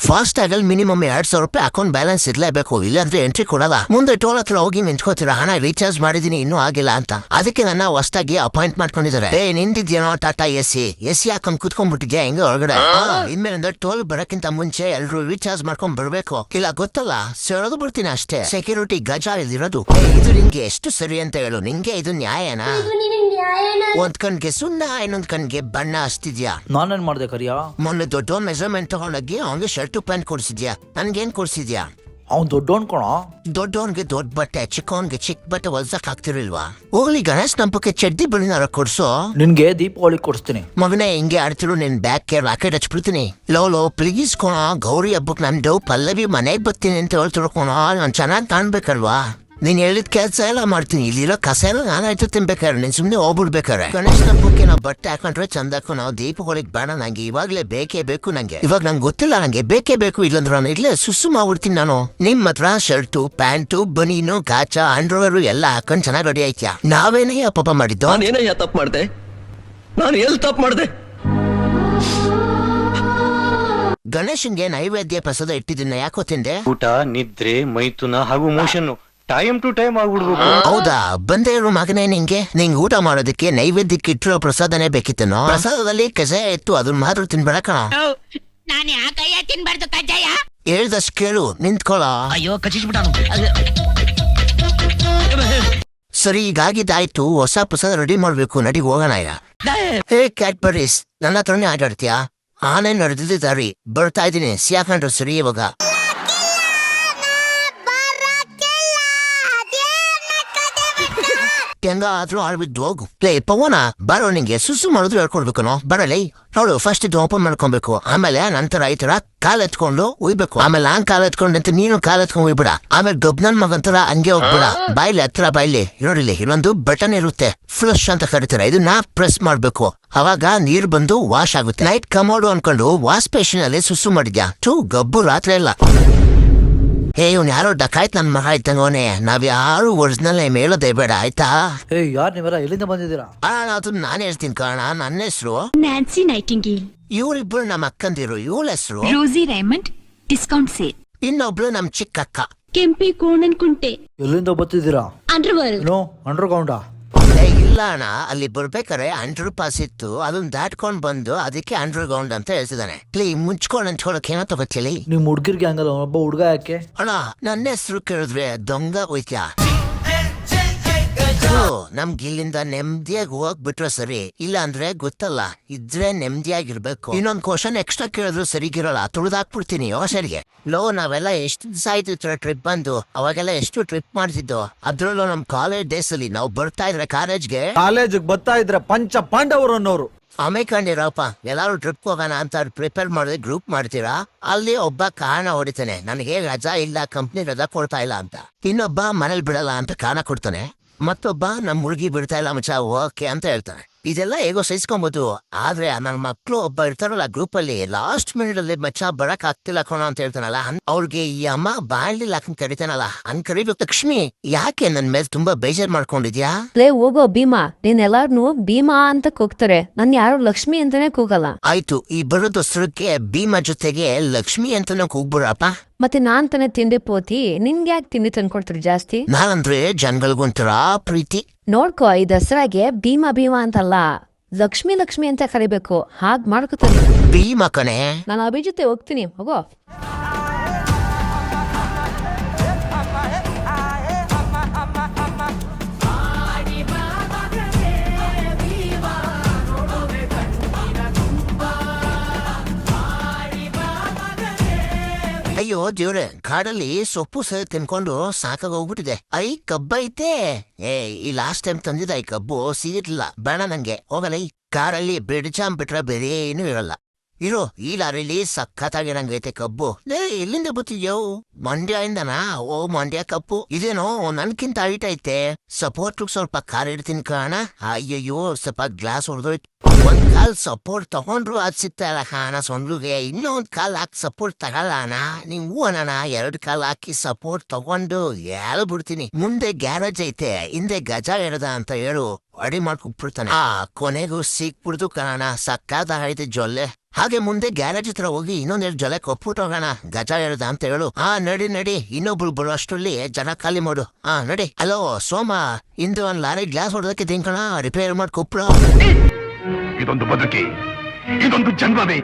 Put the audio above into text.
Fast ಟ್ಯಾಗಲ್ಲಿ minimum 2,000 ರೂಪಾಯಿ account balance ಇರ್ಲೇಬೇಕು, ಇಲ್ಲಾಂದ್ರೆ ಎಂಟ್ರಿ ಕೊಡಲ್ಲ. ಮುಂದೆ ಟೋಲ್ ಹತ್ರ ಹೋಗಿ ನಿಂತ್ಕೋತೀರಾ, ಹಣ ರೀಚಾರ್ಜ್ ಮಾಡಿದೀನಿ ಇನ್ನೂ ಆಗಿಲ್ಲ ಅಂತ. ಅದಕ್ಕೆ ನನ್ನ ಹೊಸದಾಗಿ ಅಪಾಯಿಂಟ್ ಮಾಡ್ಕೊಂಡಿದ್ದಾರೆ. ನಿಂತಿದ್ಯೇನೋ ಟಾಟಾ ಎಸಿ ಹಾಕೊಂಡ್ ಕುತ್ಕೊಂಡ್ಬಿಟ್ಟಿದ್ಯಾ ಹೆಂಗ ಒಳಗಡೆ. ಇನ್ಮೇಲಿಂದ ಟೋಲ್ ಬರಕ್ಕಿಂತ ಮುಂಚೆ ಎಲ್ರು ರೀಚಾರ್ಜ್ ಮಾಡ್ಕೊಂಡ್ ಬರ್ಬೇಕು, ಇಲ್ಲ ಗೊತ್ತಲ್ಲ ಸೆಳೆದು ಬಿಡ್ತೀನಿ ಅಷ್ಟೇ. ಸೆಕ್ಯೂರಿಟಿ ಗಜಾ ಇದಿರೋದು. ಇದು ನಿಂಗೆ ಎಷ್ಟು ಸರಿ ಅಂತ ಹೇಳು, ನಿಂಗೆ ಇದು ನ್ಯಾಯನಾ? ಒಂದ್ ಕಣ್ಗೆ ಸುಣ್ಣ, ಇನ್ನೊಂದ್ ಕಣ್ಗೆ ಬಣ್ಣ ಹಚ್ತಿದ್ಯಾ. ನಾನೇನ್ ಮಾಡ್ದೆ ಕರಿಯಾ? ಮೊನ್ನೆ ದೊಡ್ಡ ಮೆಜರ್ಮೆಂಟ್ ತಗೊಂಡೋಗಿ ಅವ್ನಿಗೆ ಶರ್ಟ್ ಪ್ಯಾಂಟ್ ಕೊಡ್ಸಿದ್ಯಾ, ನನ್ಗೇನ್ ಕೊಡ್ಸಿದ್ಯಾ? ಅವ್ನ್ ದೊಡ್ಡವನ್ ಕಣ. ದೊಡ್ಡವನ್ಗೆ ದೊಡ್ಡ ಬಟ್ಟೆ, ಚಿಕ್ಕವನ್ಗೆ ಚಿಕ್ಕ ಬಟ್ಟೆ ಹೊಲ್ಸಕ್ ಆಗ್ತಿರ್ಲಿಲ್ವಾ? ಹೋಗ್ಲಿ ಗಣೇಶ್ ನಂಬಕ್ಕೆ ಚಡ್ಡಿ ಬಳಿನಾರ ಕೊಡ್ಸೋ. ನಿನ್ಗೆ ದೀಪಾವಳಿ ಕೊಡಿಸ್ತೀನಿ ಮಗನೇ, ಹಿಂಗೆ ಆಡ್ತಿರು ನಿನ್ ಬ್ಯಾಗ್ಗೆ ರಾಕೆಟ್ ಹಚ್ಬಿಡ್ತೀನಿ. ಲೋ ಪ್ಲೀಸ್ ಕೋಣ, ಗೌರಿ ಹಬ್ಬಕ್ ನಂದು ಪಲ್ಲವಿ ಮನೆಗ್ ಬರ್ತೀನಿ ಅಂತ ಹೇಳ್ತಿರೋ ಕೋಣ, ನಾನ್ ಚೆನ್ನಾಗ್ ಕಾಣ್ಬೇಕಲ್ವಾ? ನೀನ್ ಹೇಳಿದ ಕೆಲಸ ಎಲ್ಲ ಮಾಡ್ತೀನಿ, ಇಲ್ಲಿರೋ ಕಸ ಎಲ್ಲ ನಾನಾಯ್ತು ತಿನ್ಬೇಕಾರೆ, ನೀನ್ ಸುಮ್ನೆ ಹೋಗ್ಬಿಡ್ಬೇಕಾರೆ. ಗಣೇಶ್ ಹಬ್ಬಕ್ಕೆ ನಾವು ಬಟ್ಟೆ ಹಾಕೊಂಡ್ರೆ ಚಂದಕ್ಕೂ, ನಾವು ದೀಪಾವಳಿಗೆ ಬೇಡ, ನಂಗೆ ಇವಾಗ್ಲೇ ಬೇಕೇ ಬೇಕು. ನಂಗೆ ಇವಾಗ ನಂಗೆ ಗೊತ್ತಿಲ್ಲ, ನಂಗೆ ಬೇಕೇ ಬೇಕು, ಇಲ್ಲಂದ್ರೆ ನಾನು ಇಲ್ಲೇ ಸುಸ್ಸು ಮಾಡ್ಬಿಡ್ತೀನಿ ನಾನು. ನಿಮ್ ಹತ್ರ ಶರ್ಟು ಪ್ಯಾಂಟು ಬನೀನು ಗಾಚ ಅಂಡರ್ವೇರು ಎಲ್ಲ ಹಾಕೊಂಡ್ ಚೆನ್ನಾಗಿ ರೆಡಿ ಆಯ್ತ್ಯಾ? ನಾವೇನೇ ಪಾಪ ಮಾಡಿದ್ದು? ನಾನೇನಯ್ಯ ತಪ್ಪು ಮಾಡ್ದೆ? ನಾನು ಎಲ್ಲಿ ತಪ್ಪು ಮಾಡ್ದೆ? ಗಣೇಶನ್ಗೆ ನೈವೇದ್ಯ ಪ್ರಸಾದ ಇಟ್ಟಿದ್ದನ್ನ ಯಾಕೋ ತಿಂದೆ? ಊಟ, ನಿದ್ರೆ, ಮೈಥುನ ಹಾಗೂ ಮೋಷನ್ ಟೈಮ್ ಟು ಟೈಮ್ ಆಗ್ಬಿಡ್ಬೇಕು. ಹೌದಾ? ಬಂದೇ ಇರೋ ಮಗನೇ, ನಿಂಗೆ ಊಟ ಮಾಡೋದಕ್ಕೆ ನೈವೇದ್ಯಕ್ಕೆ ಇಟ್ಟಿರೋ ಪ್ರಸಾದನೇ ಬೇಕಿತ್ತನೋ? ಪ್ರಸಾದದಲ್ಲಿ ಕಜಾಯ ಇತ್ತು, ಅದನ್ನ ಮಾತ್ರ ತಿನ್ಬೇಡ ಕಣ. ನಾನು ಯಾಕಯ್ಯ ತಿನ್ಬಾರ್ದು ಕಜ್ಜಾಯ? ಹೇಳ್ದಷ್ಟು ಕೇಳು, ನಿಂತ್ಕೊಳ. ಅಯ್ಯೋ ಕಚ್ಚಿಸ್ಬಿಟ್ಟಾನು. ಸರಿ, ಈಗಾಗಿದ್ದಾಯ್ತು, ಹೊಸ ಪ್ರಸಾದ ರೆಡಿ ಮಾಡ್ಬೇಕು, ನಡಿ ಹೋಗೋಣ ಈಗ. ಹೇ ಕ್ಯಾಡ್ಬರೀಸ್, ನನ್ನ ಹತ್ರನೇ ಆಟಾಡ್ತೀಯಾ? ಆನೆ ನಡೆದಿದ್ದಾರಿ, ಬರ್ತಾ ಇದ್ದೀನಿ, ಸಿಯಾಕೊಂಡ್ರು ಸರಿ ಇವಾಗ. ಹೆಂಗ ಆದ್ರೂ ಆಡ್ಬಿದ್ದು ಹೋಗು. ಲೇ ಪವನ, ಬರೋ, ನಿಂಗೆ ಸುಸ್ಸು ಮಾಡಿದ್ರು ಹೇಳ್ಕೊಡ್ಬೇಕನೋ? ಬರಲೇ ನೋಡು, ಫಸ್ಟ್ ಇದು ಓಪನ್ ಮಾಡ್ಕೊಬೇಕು, ಆಮೇಲೆ ನಂತರ ಈ ತರ ಕಾಲ್ ಎತ್ಕೊಂಡು ಉಯ್ಬೇಕು, ಆಮೇಲೆ ನಾನ್ ಕಾಲ್ ಎತ್ಕೊಂಡಂತ ನೀನು ಕಾಲ್ ಎತ್ಕೊಂಡು ಉಯ್ಬಿಡ, ಆಮೇಲೆ ಗಬ್ನನ್ ಮಗಂತರ ಹಂಗೆ ಹೋಗ್ಬಿಡ. ಬಾಯ್ಲಿ ಹತ್ರ ಬಾಯ್ಲಿ ನೋಡಿಲಿ, ಇಲ್ಲೊಂದು ಬಟನ್ ಇರುತ್ತೆ, ಫ್ಲಶ್ ಅಂತ ಕರೀತಾರೆ, ಇದನ್ನ ಪ್ರೆಸ್ ಮಾಡ್ಬೇಕು, ಅವಾಗ ನೀರ್ ಬಂದು ವಾಶ್ ಆಗುತ್ತೆ. ನೈಟ್ ಕಮೋಡು ಅನ್ಕೊಂಡು ವಾಶ್ ಬೇಸಿನ್ ಅಲ್ಲಿ ಸುಸ್ಸು ಮಾಡಿದ್ಯಾ? ಟೂ ಗಬ್ಬು ರಾತ್ರಿ ಎಲ್ಲ. ಇವ್ನು ಯಾರೋ ಡಕಾಯ್ತು ನನ್ ಮಗ ಇದ್ದಂಗೋನೆ, ನಾವ್ ಯಾರು ಒರಿಜಿನಲ್ ಮೇಳೋದೇ ಬೇಡ ಆಯ್ತಾ? ಯಾರ್ ನೀವೆಲ್ಲ ಎಲ್ಲಿಂದ ಬಂದಿದ್ದೀರಾ? ಅದು ನಾನು ಹೇಳ್ತೀನಿ ಕಾರಣ. ನನ್ನ ಹೆಸರು ನ್ಯಾನ್ಸಿ ನೈಟಿಂಗೇಲ್. ಇವರಿಬ್ರು ನಮ್ಮ ಅಕ್ಕಂದಿರು. ಇವಳ ಹೆಸರು ರೋಸಿ ರೈಮಂಡ್, ಡಿಸ್ಕೌಂಟ್ ಸೇಲ್. ಇನ್ನೊಬ್ಳು ನಮ್ ಚಿಕ್ಕ ಅಕ್ಕ ಕೆಂಪಿ ಕೋಣನ್ ಕುಂಟೆ. ಎಲ್ಲಿಂದ ಬರ್ತಿದ್ದೀರಾ? ಅಂಡರ್ವರ್ಲ್ಡ್. ನೋ, ಅಂಡರ್ ಗ್ರೌಂಡಾ? ಇಲ್ಲ ಅಣ್ಣ, ಅಲ್ಲಿ ಬರ್ಬೇಕಾರೆ ಅಂಡರ್ ಪಾಸ್ ಇತ್ತು, ಅದನ್ನ ದಾಟ್ಕೊಂಡ್ ಬಂದು ಅದಕ್ಕೆ ಅಂಡರ್ ಗ್ರೌಂಡ್ ಅಂತ ಹೇಳ್ತಿದ್ದಾನೆ. ಮುಚ್ಕೊಂಡ್ ಅಂತ ಹೇಳಕ್ ಏನೋ ತಗೋತಿಲಿ. ನಿಮ್ ಹುಡ್ಗಿರ್ಗೆ ಹಂಗಲ್ಲ, ಒಬ್ಬ ಹುಡ್ಗ ಯಾಕೆ? ಅಣ್ಣ, ನನ್ನ ಹೆಸರು ಕೇಳಿದ್ರೆ ದೊಂಗ ಹೋಯ್ತ್ಯಾ? ನಮ್ಗೆ ಇಲ್ಲಿಂದ ನೆಮ್ಮದಿಯಾಗಿ ಹೋಗ್ಬಿಟ್ರೆ ಸರಿ, ಇಲ್ಲ ಅಂದ್ರೆ ಗೊತ್ತಲ್ಲ, ಇದ್ರೆ ನೆಮ್ಮದಿಯಾಗಿರ್ಬೇಕು. ಇನ್ನೊಂದ್ ಕ್ವಶನ್ ಎಕ್ಸ್ಟ್ರಾ ಕೇಳಿದ್ರು ಸರಿಗಿರಲ್ಲ, ತುಳಿದಾಕ್ಬಿಡ್ತೀನಿ ಸರಿಗೆ. ನಾವೆಲ್ಲ ಎಷ್ಟು ದಿವಸ ಆಯ್ತು ಟ್ರಿಪ್ ಬಂದು, ಅವಾಗೆಲ್ಲ ಎಷ್ಟು ಟ್ರಿಪ್ ಮಾಡ್ತಿದ್ದು, ಅದ್ರಲ್ಲೂ ನಮ್ ಕಾಲೇಜ್ ಡೇಸ್ ಅಲ್ಲಿ ನಾವು ಬರ್ತಾ ಇದ್ರೆ ಕಾಲೇಜ್ಗೆ ಬರ್ತಾ ಇದ್ರೆ ಪಂಚ ಪಾಂಡವರು ಅನ್ನೋರು ಆಮೇಕಂಡಿರಪ್ಪ. ಎಲ್ಲಾರು ಟ್ರಿಪ್ ಹೋಗೋಣ ಅಂತ ಪ್ರಿಪೇರ್ ಮಾಡಿದ್ರೆ ಗ್ರೂಪ್ ಮಾಡ್ತೀರಾ, ಅಲ್ಲಿ ಒಬ್ಬ ಕಾರಣ ಹೊಡಿತಾನೆ, ನನಗೆ ರಜಾ ಇಲ್ಲ, ಕಂಪ್ನಿ ರಜಾ ಕೊಡ್ತಾ ಇಲ್ಲ ಅಂತ. ಇನ್ನೊಬ್ಬ ಮನೇಲಿ ಬಿಡಲ್ಲ ಅಂತ ಕಾರಣ ಕೊಡ್ತಾನೆ. ಮತ್ತೊಬ್ಬ ನಮ್ ಹುಡುಗಿ ಬಿಡ್ತಾ ಇಲ್ಲ ಮಚ್ಚ ಓಕೆ ಅಂತ ಹೇಳ್ತಾನೆ. ಇದೆಲ್ಲ ಹೇಗೋ ಸಹಿಸ್ಕೊಬಹುದು. ಆದ್ರೆ ನನ್ನ ಮಕ್ಳು ಒಬ್ಬ ಇರ್ತಾರಲ್ಲ ಗ್ರೂಪ್ ಅಲ್ಲಿ, ಲಾಸ್ಟ್ ಮಿನಿಟ್ ಅಲ್ಲಿ ಮಚ್ಚ ಬರಕ್ ಆಗ್ತಿಲ್ಲ ಕಣೋ ಅಂತ ಹೇಳ್ತಾನಲ್ಲ, ಅವ್ರಿಗೆ ಈ ಅಮ್ಮ ಬಾಳ್ಲಿಲ್ಲ ಹಾಕಂಗ್ ಕರಿತಾನಲ್ಲ, ಹಂಗ್ ಕರಿಬೇಕು. ಲಕ್ಷ್ಮಿ, ಯಾಕೆ ನನ್ ಮೇಲೆ ತುಂಬಾ ಬೇಜಾರ್ ಮಾಡ್ಕೊಂಡಿದ್ಯಾ? ಹೋಗೋ ಭೀಮಾ, ನೀನ್ ಎಲ್ಲಾರ್ನು ಭೀಮಾ ಅಂತ ಕೂಗ್ತಾರೆ, ನನ್ ಯಾರು ಲಕ್ಷ್ಮಿ ಅಂತಾನೆ ಕೂಗಲ್ಲ. ಆಯ್ತು, ಈ ಬರೋದು ಹೆಸರಕ್ಕೆ ಭೀಮಾ ಜೊತೆಗೆ ಲಕ್ಷ್ಮಿ ಅಂತಾನೆ ಕೂಗ್ಬಿಡಪ್ಪ. ಮತ್ತೆ ನಾನ್ ತಾನೆ ತಿಂಡಿ ಪೋತಿ, ನಿನ್ಗೆ ಯಾಕೆ ತಿಂಡಿ ತಂದ್ಕೊಡ್ತೀರಿ ಜಾಸ್ತಿ? ನಾನಂದ್ರೆ ಜನಗಳ್ಗೊಂಥರ ಪ್ರೀತಿ. ನೋಡ್ಕೋ, ಈ ದಸರಾಗೆ ಭೀಮಾ ಅಂತಲ್ಲ, ಲಕ್ಷ್ಮಿ ಲಕ್ಷ್ಮಿ ಅಂತ ಕರಿಬೇಕು, ಹಾಗ್ ಮಾಡ್ಕೊತಾನೆ. ಭೀಮಾ ಕಣೆ. ನಾನು ಅಭಿ ಜೊತೆ ಹೋಗ್ತೀನಿ, ಹೋಗೋ. ಅಯ್ಯೋ ದೇವ್ರೆ, ಕಾಡಲ್ಲಿ ಸೊಪ್ಪು ಸಹ ತಿನ್ಕೊಂಡು ಸಾಕಾಗೋಗ್ಬಿಟ್ಟಿದೆ. ಕಬ್ಬ ಐತೆ. ಈ ಲಾಸ್ಟ್ ಟೈಮ್ ತಂದಿದ್ದ ಈ ಕಬ್ಬು ಸಿಗಿರ್ಲಿಲ್ಲ, ಬೇಡ ನಂಗೆ, ಹೋಗಲ್ಲ. ಈ ಕಾರಲ್ಲಿ ಬ್ರೆಡ್ ಜಾಮ್ ಬಿಟ್ರೆ ಬೇರೆ ಏನೂ ಇರಲ್ಲ. ಇರೋ, ಈ ಲಾರಿಲಿ ಸಖತ್ತಾಗಿರಂಗೈತೆ ಕಬ್ಬು. ಎಲ್ಲಿಂದ ಬತ್ತಿದ್ಯೋ? ಮಂಡ್ಯದಿಂದನಾ? ಓ, ಮಂಡ್ಯ ಕಬ್ಬು ಇದೇನೋ ನನ್ಕಿಂತ ಹೈಟ್ ಐತೆ. ಸಪೋರ್ಟ್ ಸ್ವಲ್ಪ ಖಾರ ಇಡ್ತೀನಿ ಕಾಣ. ಅಯ್ಯಯ್ಯೋ, ಸ್ವಲ್ಪ ಗ್ಲಾಸ್ ಹೊಡೆದೋಯ್ತು. ಒಂದ್ ಕಾಲ್ ಸಪೋರ್ಟ್ ತಗೊಂಡ್ರು ಅದ್ ಸಿಗ್ತಾಯಿಲ್ಲ ಕಾಣ ಸೊಂಡ್ಲುಗೆ. ಇನ್ನೊಂದ್ ಕಾಲ್ ಹಾಕಿ ಸಪೋರ್ಟ್ ತಗೊಳ್ಳೋಣ. ನೀವು ಅಣ್ಣ 2 ಕಾಲ್ ಹಾಕಿ ಸಪೋರ್ಟ್ ತಗೊಂಡು ಬಿಡ್ತೀನಿ. ಮುಂದೆ ಗ್ಯಾರೇಜ್ ಐತೆ, ಹಿಂದೆ ಗಜ ಎರದ ಅಂತ ಹೇಳು. ಅಡಿ ಮಾಡ್ಕೊಬಿಡ್ತಾನೆ. ಕೊನೆಗೂ ಸಿಕ್ಬಿಡ್ತು ಕಣ, ಸಕ್ಕದಾಗೈತೆ ಜೊಲ್ಲೆ. ಹಾಗೆ ಮುಂದೆ ಗ್ಯಾರೇಜ್ ಹತ್ರ ಹೋಗಿ ಇನ್ನೊಂದೆರಡು ಜೊಲೆ ಕೊಟ್ಬಿಟ್ಟು ಹೋಗೋಣ, ಗಜ ಹೇಳ್ದ ಅಂತ ಹೇಳು. ನಡಿ ಇನ್ನೊಬ್ಳು ಬರೋ ಅಷ್ಟರಲ್ಲಿ ಜನ ಖಾಲಿ ಮಾಡು. ನಡಿ. ಹಲೋ ಸೋಮ, ಇಂದು ಒಂದ್ ಲಾರಿ ಗ್ಲಾಸ್ ಹೊಡೆದಕ್ಕೆ ತಿನ್ಕಣ, ರಿಪೇರ್ ಮಾಡಿ ಕೊಪ್ಳ. ಇದೊಂದು ಬದುಕಿ, ಇದೊಂದು ಜನ್ಮವೇ.